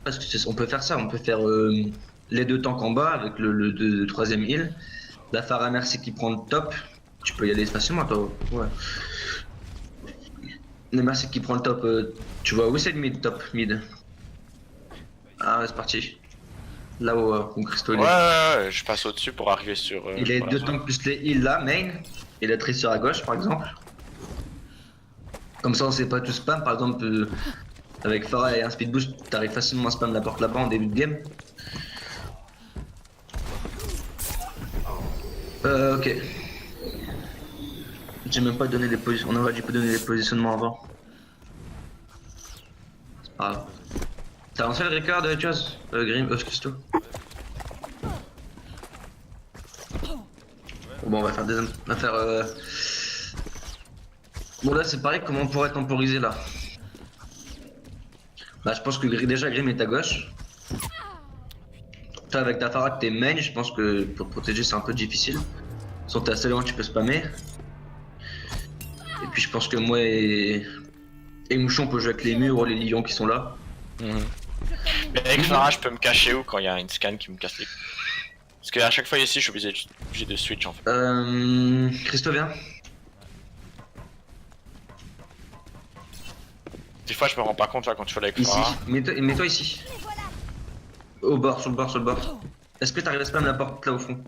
Parce que on peut faire ça, on peut faire les deux tanks en bas avec le troisième heal. La Pharah Mercy qui prend le top. Tu peux y aller facilement toi. Ouais. Le Mercy qui prend le top. Tu vois où c'est le mid top mid. Ah ouais, c'est parti. Là où Christo il Ouais, est. ouais, ouais, je passe au-dessus pour arriver sur. Il est sur la deux zone. tanks plus les heals là, main. Et la tresseur à gauche par exemple. Comme ça on sait pas tout spam. Par exemple avec Pharah et un speed boost, t'arrives facilement à spam la porte là-bas en début de game. Ok. J'ai même pas donné les positions. On aurait dû donner les positionnements avant. C'est pas grave. T'as lancé le record de chose Grim, Christo. Bon, on va faire des. On va faire. Bon, là, c'est pareil. Comment on pourrait temporiser là? Bah, je pense que déjà Grim est à gauche. Toi, avec ta Pharah, t'es main. Je pense que pour protéger, c'est un peu difficile. Sans t'es assez loin, tu peux spammer. Et puis, je pense que moi et Mouchon, on peut jouer avec les murs ou les lions qui sont là. Mhm. Mais avec Pharah, je peux me cacher où quand il y a une scan qui me casse les. Parce qu'à chaque fois ici, je suis obligé de switch en fait. Christo, viens. Des fois, je me rends pas compte là quand tu fais avec Ici. Pharah. Mets-toi ici. Au bord, sur le bord, sur le bord. Est-ce que t'arrives à spam la porte là au fond?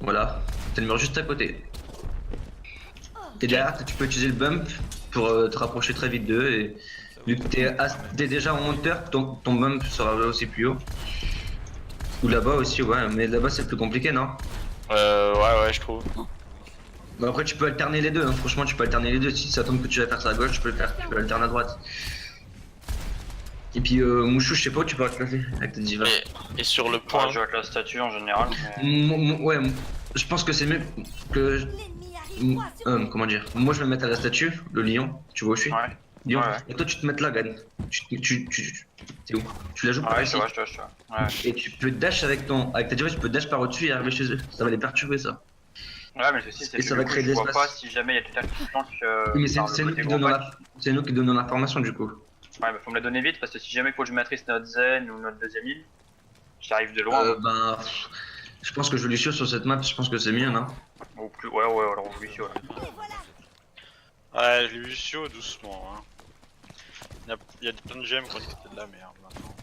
Voilà. T'as le mur juste à côté. T'es derrière, tu peux utiliser le bump pour te rapprocher très vite d'eux et vu que t'es déjà en hauteur, ton bump sera aussi plus haut. Ou là-bas aussi, ouais, mais là-bas c'est plus compliqué, non? Ouais, je trouve. Bah après tu peux alterner les deux, hein. Franchement tu peux alterner les deux. Si ça tombe que tu vas faire ça à gauche, tu peux le faire, tu peux alterner à droite. Et puis Mouchou, je sais pas où tu peux placer avec tes divas. Et sur le Enfin, point. je joue avec la statue en général. Mais... Ouais, je pense que c'est mieux que. Comment dire? Moi je vais me mettre à la statue, le lion, tu vois où je suis? Ouais. Lion. Ouais. Et toi tu te mets là, Gan. T'es où? Tu la joues par Ouais, ici. je te vois. Ouais. Et tu peux dash avec ta diva, tu peux dash par au-dessus et arriver chez eux. Ça va les perturber ça. Ouais, mais le souci, c'est Et que ça du va coup, créer je de vois l'espace. pas si jamais il y a quelqu'un qui flanque Oui, mais par c'est le nous côté qui gros donnons pack. c'est nous qui donnons l'information du coup. Ouais, bah faut me la donner vite parce que si jamais il faut que je maîtrise notre zen ou notre deuxième île, j'arrive de loin. Ben, je pense que je Lucio sur cette map, je pense que c'est mieux, non? Ou plus, ouais, alors on lui là. Ouais, Lucio, doucement. Hein. Il y a plein de gemmes qui étaient de la merde maintenant.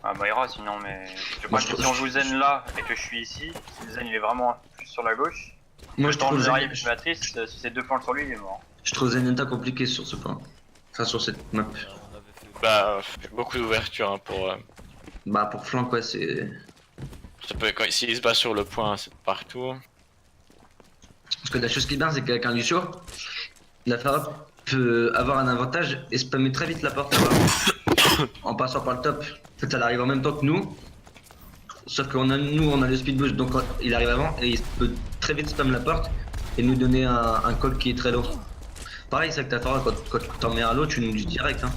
Ah, bah ira sinon, mais je Moi, pense que si on joue zen là et que je suis ici, si le zen il est vraiment plus sur la gauche, Moi le je temps que trouve j'arrive je maîtrise, si c'est deux flancs sur lui, il est mort. je trouve Zenyatta compliqué sur ce point. Enfin sur cette map. Bah, beaucoup d'ouverture hein, pour. Bah pour flanc quoi c'est. Ça peut, s'il se bat sur le point, c'est partout. Parce que la chose qui est bien c'est qu'avec un Lucio, la Pharah peut avoir un avantage et spammer très vite la porte là-bas. En passant par le top. En fait elle arrive en même temps que nous. Sauf que nous on a le speed boost donc il arrive avant et il peut très vite spam la porte et nous donner un call qui est très lourd. Pareil c'est avec ta Pharah quand t'en mets un lot tu nous dis direct hein.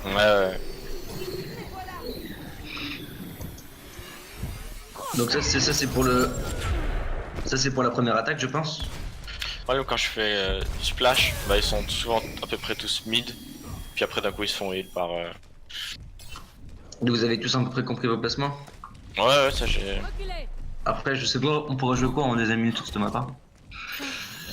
Ouais. Donc ça c'est pour le. Ça c'est pour la première attaque je pense. Moi, quand je fais du splash, bah, ils sont souvent à peu près tous mid. Puis après, d'un coup, ils se font heal par. Vous avez tous à peu près compris vos placements. Ouais, ça j'ai. Après je sais pas, on pourrait jouer quoi en deuxième minute sur cette map hein.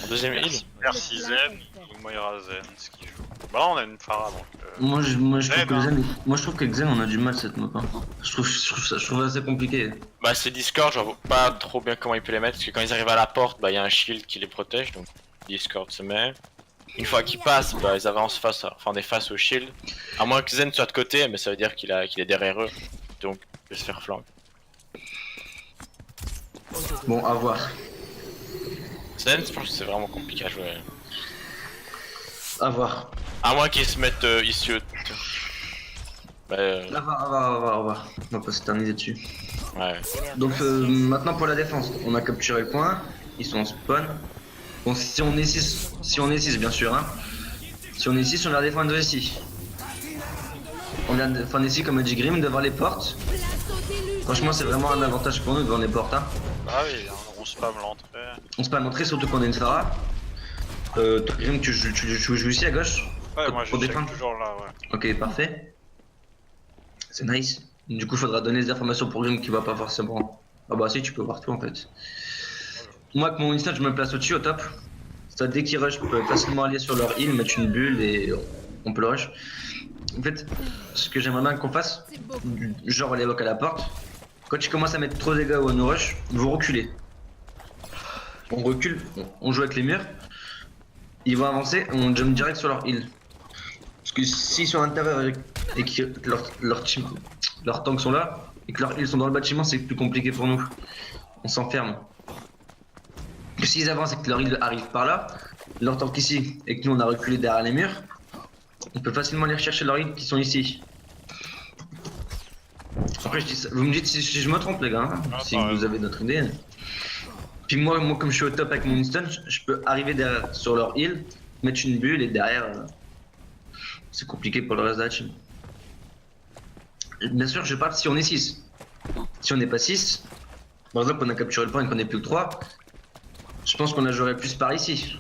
En deuxième heal. Merci Zen ou Moira Zen, ce qu'il joue. Bah là on a une Pharah donc. Moi je trouve Zen, que hein. Zen, moi je trouve qu'avec Zen on a du mal cette map hein. Je trouve ça assez compliqué. Bah, c'est Discord, je vois pas trop bien comment il peut les mettre. Parce que quand ils arrivent à la porte, bah, il y a un shield qui les protège. Donc, Discord se met. Une fois qu'ils passent, bah, ils avancent enfin, on est face au shield. À moins que Zen soit de côté, mais ça veut dire qu'il est derrière eux. Donc, il peut se faire flank. Bon à voir. Zen, je pense que c'est vraiment compliqué à jouer. À voir. À moins qu'ils se mettent ici. Bah, À voir. On va pas s'éterniser dessus. ouais. Donc maintenant pour la défense, on a capturé le point, ils sont en spawn. Bon si on est 6 bien sûr hein. Si on est 6 on va défendre ici. On vient de défendre ici comme a dit Grim devant les portes. Franchement c'est vraiment un avantage pour nous devant les portes hein. Ah oui, on spam l'entrée. On se pas montrer surtout qu'on a une Pharah. Toi Grim tu joues ici à gauche Ouais, moi je pour check défendre. toujours là, ouais. Ok parfait. C'est nice. Du coup, faudra donner des informations pour Grim qui va pas forcément. Ah bah si, tu peux voir tout en fait. Moi, avec mon Winston, je me place au-dessus, au top. Ça, dès qu'ils rush, je peux facilement aller sur leur heal, mettre une bulle et on peut le rush. En fait, ce que j'aimerais bien qu'on fasse, C'est beau. genre on les évoque à la porte. Quand tu commences à mettre trop de dégâts ou à nous rush, vous reculez. On recule, on joue avec les murs. Ils vont avancer, on jump direct sur leur heal. Parce que s'ils sont à l'intérieur et que leurs tanks sont là, et que leurs heals sont dans le bâtiment, c'est plus compliqué pour nous. On s'enferme. Que s'ils avancent et que leur heal arrive par là, leur tank ici, et que nous on a reculé derrière les murs, on peut facilement aller rechercher leurs heals qui sont ici. Après, je dis ça. Vous me dites si je me trompe, les gars, hein, Ah, si t'as vous raison. avez d'autres idées. Puis moi, comme je suis au top avec mon Winston, je peux arriver derrière, sur leur heal, mettre une bulle et derrière, c'est compliqué pour le reste de la team. Bien sûr, je parle si on est 6. Si on n'est pas 6, par exemple, on a capturé le point et qu'on est plus que 3, je pense qu'on la jouerait plus par ici.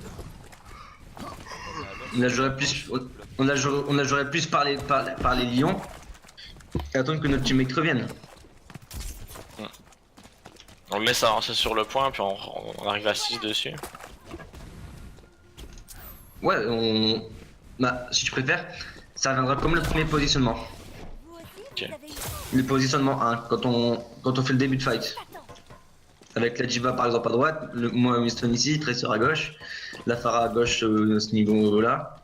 On la jouerait plus, on la jouerait plus par les lions et attendre que notre teammate revienne. On le laisse avancer sur le point, puis on arrive à 6 dessus. Ouais, bah, si tu préfères, ça reviendra comme le premier positionnement. Vous aussi, Ok. vous avez eu- Le positionnement 1, quand on fait le début de fight. Avec la Diva par exemple à droite, moi Winston ici, Tracer à gauche, la Pharah à gauche à ce niveau là.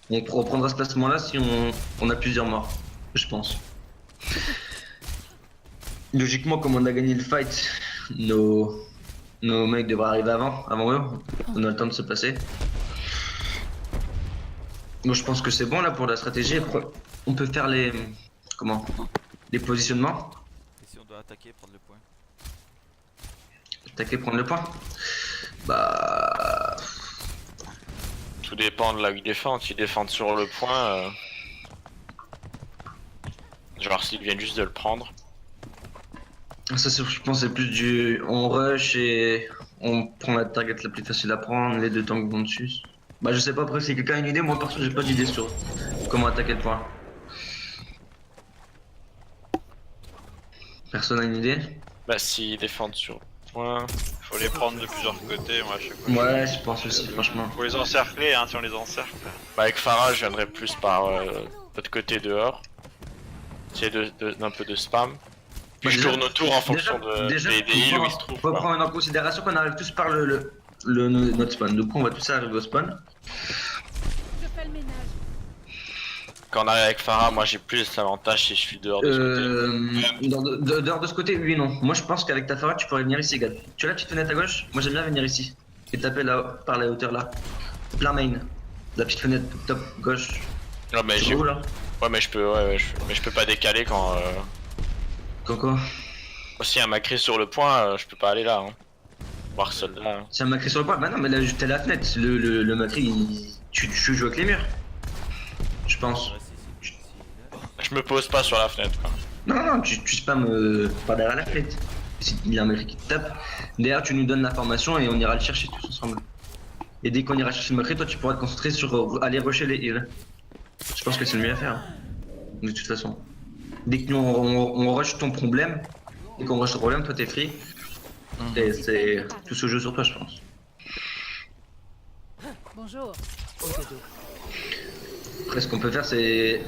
On reprendra ce placement là si on a plusieurs morts, je pense. Logiquement, comme on a gagné le fight, nos mecs devraient arriver avant eux. On a le temps de se placer. Moi je pense que c'est bon là pour la stratégie. Après, on peut faire les positionnements. Et si on doit attaquer, prendre le point. Attaquer, prendre le point. Bah. Tout dépend de là où ils défendent. S'ils défendent sur le point, genre s'ils viennent juste de le prendre. Ça, je pense, c'est plus du. On rush et on prend la target la plus facile à prendre, les deux tanks vont dessus. Bah, je sais pas, après, si quelqu'un a une idée, moi perso, j'ai pas d'idée sur comment attaquer le point. Personne a une idée? Bah s'ils défendent sur le point. Faut les prendre de plusieurs côtés, moi, à chaque fois. Ouais, je pense aussi, franchement. Faut les encercler, hein, si on les encercle. Bah avec Pharah, je viendrais plus par l'autre côté dehors. Essayer d'un peu de spam. Puis Bah, je déjà- tourne autour en fonction des îles où ils se trouvent. Faut quoi. prendre en considération qu'on arrive tous par notre spawn. Du coup, on va tous arriver au spawn. Je fais le ménage. Quand on arrive avec Pharah, moi j'ai plus l'avantage si je suis dehors de ce côté. Dehors de ce côté, oui et non. Moi, je pense qu'avec ta Pharah, tu pourrais venir ici, Gad. Tu as la petite fenêtre à gauche? Moi, j'aime bien venir ici. Et taper là, par la hauteur là. Plein main. La petite fenêtre top gauche. Ouais mais, C'est où là? ouais, mais je peux, mais je peux pas décaler quand. Quoi? S'il y a un Macri sur le point, je peux pas aller là. Hein. Voir soldat. Hein. C'est un Macri sur le point? Bah non, mais là, t'es à la fenêtre. Le Macri, tu joues avec les murs. Je pense. Ouais, si, là. Je me pose pas sur la fenêtre. Quoi. Non, tu spams par derrière la fenêtre. Il y a un mec qui te tape. Derrière, tu nous donnes l'information et on ira le chercher tous ensemble. Et dès qu'on ira chercher le Macri, toi, tu pourras te concentrer sur aller rusher les heals. Je pense que c'est le mieux à faire. De toute façon. Dès que nous on rush ton problème, dès qu'on rush ton problème, toi t'es free. Et c'est tout ce jeu sur toi, je pense. Bonjour. Après, ce qu'on peut faire, c'est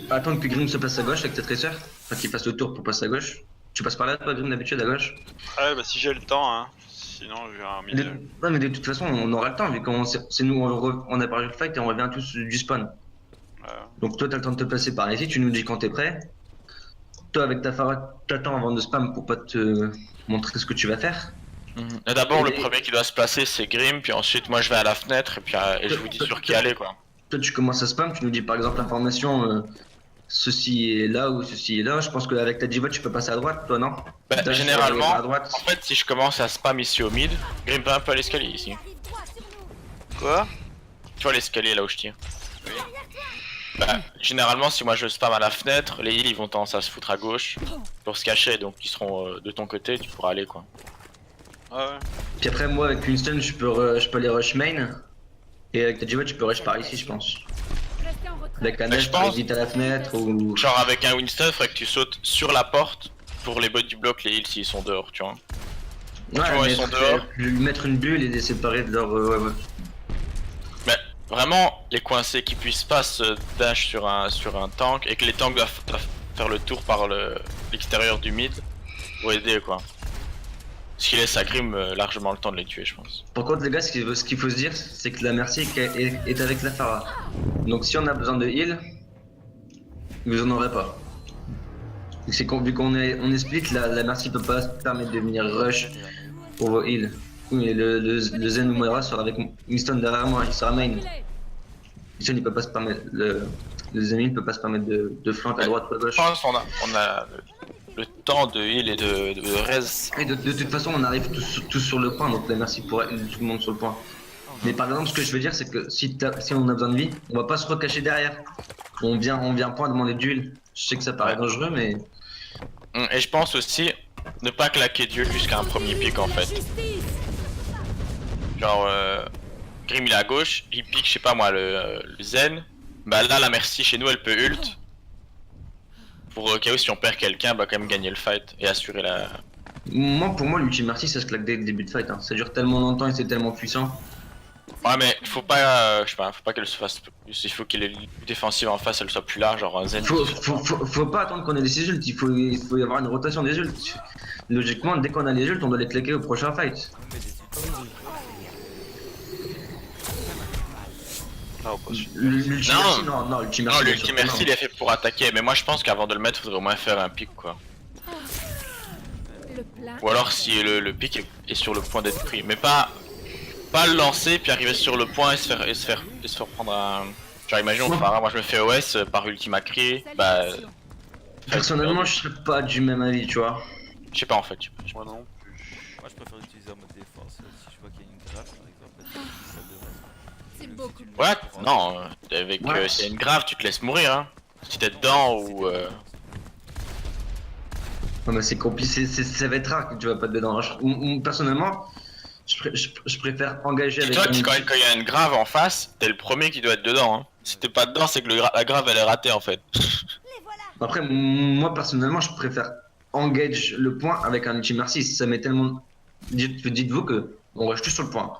attendre que Grim se place à gauche avec ta Tracer. Enfin, qu'il fasse le tour pour passer à gauche. Tu passes par là, toi, Grim, d'habitude, à gauche. Ouais, bah si j'ai le temps, hein. Sinon, je vais un milieu. Ouais, mais de toute façon, on aura le temps, vu qu'on c'est nous, on a parlé le fight et on revient tous du spawn. Ouais. Donc, toi, t'as le temps de te placer par ici, tu nous dis quand t'es prêt. Toi, avec ta Pharah, t'attends avant de spam pour pas te montrer ce que tu vas faire. Et d'abord, le Et- premier qui doit se placer, c'est Grim, puis ensuite, moi je vais à la fenêtre, et puis et je vous dis sur qui aller quoi. Toi, tu commences à spam, tu nous dis par exemple l'information ceci est là ou ceci est là. Je pense qu'avec ta Diva, tu peux passer à droite, toi, non? Bah, Dash, généralement, à droite. en fait, si je commence à spam ici au mid, Grim va un peu à l'escalier ici. Arrive droit sur nous. Quoi? Tu vois l'escalier là où je tire. Bah, généralement, si moi je spam à la fenêtre, les heals ils vont tendance à se foutre à gauche pour se cacher, donc ils seront de ton côté, tu pourras aller quoi. Ouais. Puis après, moi, avec Winston, je peux aller rush main. Et avec ta Diva, tu peux rush par ici, je pense. Restez en retrait. Avec la Mais neige je pour pense- éviter la fenêtre ou. Genre avec un Winston, faudrait que tu sautes sur la porte pour les body block les heals s'ils sont dehors, tu vois. Ouais, vois, ils sont dehors. lui mettre une bulle et les séparer de leur. Ouais. Mais vraiment, les coincés qui puissent pas se dash sur un tank et que les tanks doivent faire le tour par l'extérieur du mid pour aider quoi. Ce qui laisse à Grim largement le temps de les tuer, je pense. Par contre, les gars, ce qu'il faut se dire, c'est que la Mercy est avec la Pharah. Donc si on a besoin de heal, vous en aurez pas. Vu qu'on est split, la Mercy peut pas se permettre de venir rush pour vos heals. Oui, mais le Zen ou Moira sera avec Winston derrière moi, il sera main. Winston il peut pas se permettre, le Zen il peut pas se permettre de flank à droite ou à Je gauche. pense qu'on a le temps de heal et de res. Et de toute façon, on arrive tous sur le point, donc la Mercy pourra heal tout le monde sur le point. Mais par exemple, ce que je veux dire, c'est que si on a besoin de vie, on va pas se recacher derrière. On vient point demander du heal. Je sais que ça paraît Ouais. dangereux, mais Et je pense aussi ne pas claquer Dieu jusqu'à un premier pic en fait. Justice. Genre Grim il est à gauche, il pique je sais pas moi le Zen. Bah là la Mercy chez nous elle peut ult. Pour au cas où si on perd quelqu'un, bah quand même gagner le fight et assurer la... pour moi, l'ultime Mercy, ça se claque dès le début de fight. Hein. Ça dure tellement longtemps et c'est tellement puissant. Ouais mais faut pas, je sais pas, faut pas qu'elle se fasse plus, il faut qu'il ait une défensive en face, elle soit plus large, genre un Zen. Faut pas attendre qu'on ait des ults, il faut y avoir une rotation des ults. Logiquement, dès qu'on a les ults, on doit les claquer au prochain fight. Non, pas sûr. L'ultime Non. Mercy, non, l'ultime Mercy. Non, bien l'ultime sûr que Mercy non. il est fait pour attaquer, mais moi je pense qu'avant de le mettre, faudrait au moins faire un pic quoi. Le plat. Ou alors si le pic est sur le point d'être pris, mais pas le lancer puis arriver sur le point et se faire prendre un... Genre imaginons Ouais. Pharah, moi je me fais OS par Ultima Cri, bah... Personnellement, je serais pas du même avis, tu vois. Je sais pas en fait. Moi non plus. Moi je préfère utiliser en mode défense si je vois qu'il y a une grave par exemple. Celle de base. C'est beaucoup. Ouais, non, avec Ouais. s'il y a une grave tu te laisses mourir hein. Si t'es dedans ou... Non, mais c'est compliqué, ça va être rare que tu vas pas dedans. Personnellement, je préfère engager avec Dis-toi un que quand il y a une grave en face, t'es le premier qui doit être dedans hein. Si t'es pas dedans c'est que la grave elle est ratée en fait. Après, moi personnellement, je préfère engage le point avec un ultime Mercy. Ça met tellement. Dites-vous que on rush tous sur le point.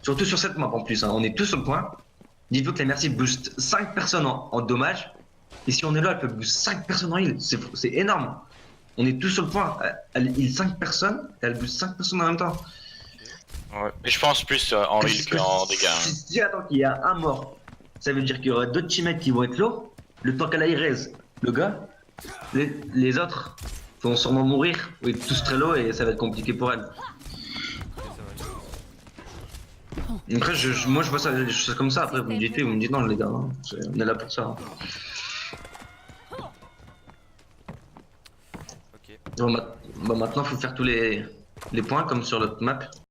Surtout sur cette map en plus, hein. On est tous sur le point. Dites-vous que la Mercy booste 5 personnes en dommage. Et si on est là, elle peut boost 5 personnes en heal. C'est énorme. On est tous sur le point. Elle heal 5 personnes et elle booste 5 personnes en même temps. Ouais. Mais je pense plus en heal qu'en dégâts. Hein. Si attends qu'il y a un mort, ça veut dire qu'il y aura d'autres teammates qui vont être low. Le temps qu'elle aille raise le gars, les autres vont sûrement mourir, ou être tous très low et ça va être compliqué pour elle. Après, moi je vois ça, des choses comme ça. Après, vous me dites oui, vous me dites non, les gars. Hein. On est là pour ça. Hein. Ok. Bon, maintenant, faut faire tous les points comme sur l'autre map.